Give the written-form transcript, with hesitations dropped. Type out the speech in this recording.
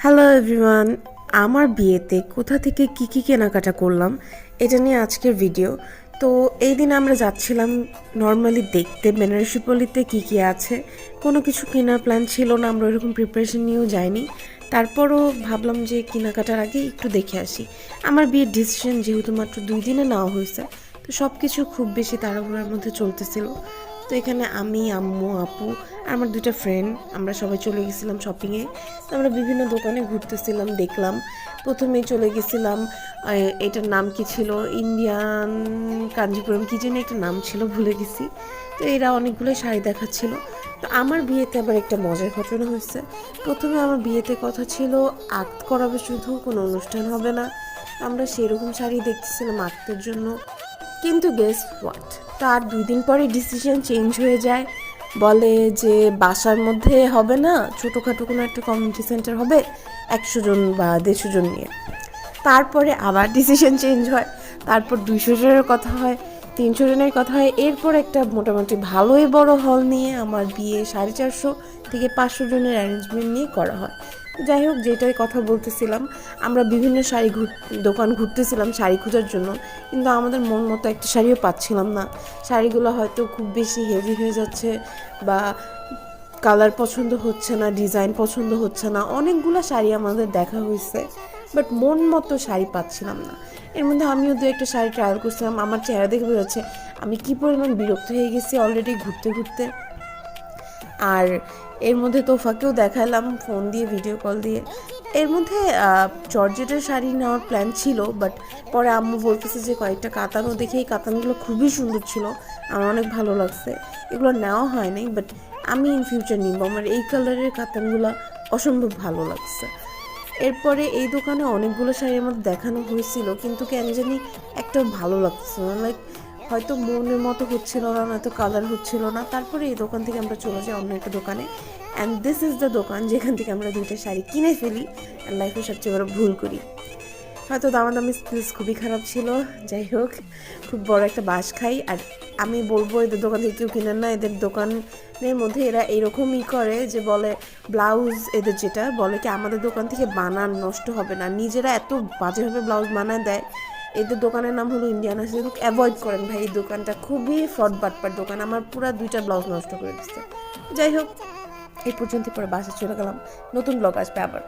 Hello everyone, আমার বিয়েতে কোথা থেকে কি কেনাকাটা করলাম এটা নিয়ে আজকের ভিডিও। তো এই দিন আমরা যাচ্ছিলাম নর্মালি দেখতে বেনারসি পল্লীতে কী আছে। কোনো কিছু কেনার প্ল্যান ছিল না, আমরা ওরকম প্রিপারেশন নিয়েও যাইনি। তারপরও ভাবলাম যে কেনাকাটার আগে একটু দেখে আসি। আমার বিয়ের ডিসিশন যেহেতু মাত্র 2 দিনে নেওয়া হয়েছে, তো সব কিছু খুব বেশি তাড়াহুড়োর মধ্যে চলতেছিল। তো এখানে আমি, আম্মু, আপু, আমার 2টা ফ্রেন্ড, আমরা সবাই চলে গেছিলাম শপিংয়ে। তো আমরা বিভিন্ন দোকানে ঘুরতেছিলাম, দেখলাম। প্রথমেই চলে গেছিলাম, এটার নাম কি ছিল, ইন্ডিয়ান কাঞ্জিপুরম কি যেন একটা নাম ছিল, ভুলে গেছি। তো এরা অনেকগুলো শাড়ি দেখাচ্ছিল। তো আমার বিয়েতে আবার একটা মজার ঘটনা হয়েছে। প্রথমে আমার বিয়েতে কথা ছিল আক্ত করাবে, শুধু কোনো অনুষ্ঠান হবে না। আমরা সেরকম শাড়ি দেখতেছিলাম আক্তের জন্য, কিন্তু গেস হোয়াট, তার 2 দিন পরে ডিসিশন চেঞ্জ হয়ে যায়। বলে যে বাসার মধ্যে হবে না, ছোটোখাটো কোনো একটা কমিউনিটি সেন্টার হবে 100 জন বা 150 জন নিয়ে। তারপরে আবার ডিসিশন চেঞ্জ হয়, তারপর 200 জনের কথা হয়, 300 জনের কথা হয়। এরপর একটা মোটামুটি ভালোই বড় হল নিয়ে আমার বিয়ে 450 থেকে 500 জনের অ্যারেঞ্জমেন্ট নিয়ে করা হয়। যাই হোক, যেটাই কথা বলতেছিলাম, আমরা বিভিন্ন দোকান ঘুরতেছিলাম শাড়ি খোঁজার জন্য, কিন্তু আমাদের মন মতো একটা শাড়িও পাচ্ছিলাম না। শাড়িগুলো হয়তো খুব বেশি হেভি হয়ে যাচ্ছে, বা কালার পছন্দ হচ্ছে না, ডিজাইন পছন্দ হচ্ছে না। অনেকগুলো শাড়ি আমাদের দেখা হয়েছে, বাট মন মতো শাড়ি পাচ্ছিলাম না। এর মধ্যে আমিও 2-একটা শাড়ি ট্রায়াল করছিলাম। আমার চেহারা দেখে বোঝাচ্ছে আমি কী পরিমাণ বিরক্ত হয়ে গেছি অলরেডি ঘুরতে ঘুরতে। আর এর মধ্যে তোফাকেও দেখালাম ফোন দিয়ে, ভিডিও কল দিয়ে। এর মধ্যে জর্জেটের শাড়ি নেওয়ার প্ল্যান ছিল, বাট পরে আম্মু বলতেছে যে কয়েকটা কাতানও দেখে, এই কাতানগুলো খুবই সুন্দর ছিল, আমার অনেক ভালো লাগছে। এগুলো নেওয়া হয় নাই, বাট আমি ইন ফিউচার নিব। আমার এই কালারের কাতানগুলো অসম্ভব ভালো লাগছে। এরপরে এই দোকানে অনেকগুলো শাড়ি আমার দেখানো হয়েছিল, কিন্তু কেন জানি একটাও ভালো লাগছে না। লাইক হয়তো মনের মতো হচ্ছিল না, নয়তো কালার হচ্ছিল না। তারপরে এই দোকান থেকে আমরা চলে যাই অন্য একটা দোকানে। অ্যান্ড দিস ইজ দ্য দোকান যেখান থেকে আমরা 2টা শাড়ি কিনে ফেলি অ্যান্ড লাইফে সবচেয়ে বড় ভুল করি। হয়তো দামাদামি স্কিলস খুবই খারাপ ছিল। যাই হোক, খুব বড় একটা বাস খাই। আর আমি বলবো এদের দোকান থেকে কেউ কিনেন না। এদের দোকানের মধ্যে এরা এরকমই করে যে বলে ব্লাউজ, এদের যেটা বলে কি আমাদের দোকান থেকে বানান নষ্ট হবে না, নিজেরা এত বাজেভাবে ব্লাউজ বানায় দেয়। এদের দোকানের নাম হলো ইন্ডিয়ান সিল্ক। অ্যাভয়েড করেন ভাই, এই দোকানটা খুবই ফ্রড বাটপার দোকান। আমার পুরো 2টা ব্লাউজ নষ্ট করে দিচ্ছে। যাই হোক, এই পর্যন্ত, পরে বাসা চলে গেলাম। নতুন ব্লগ আসবে আবার।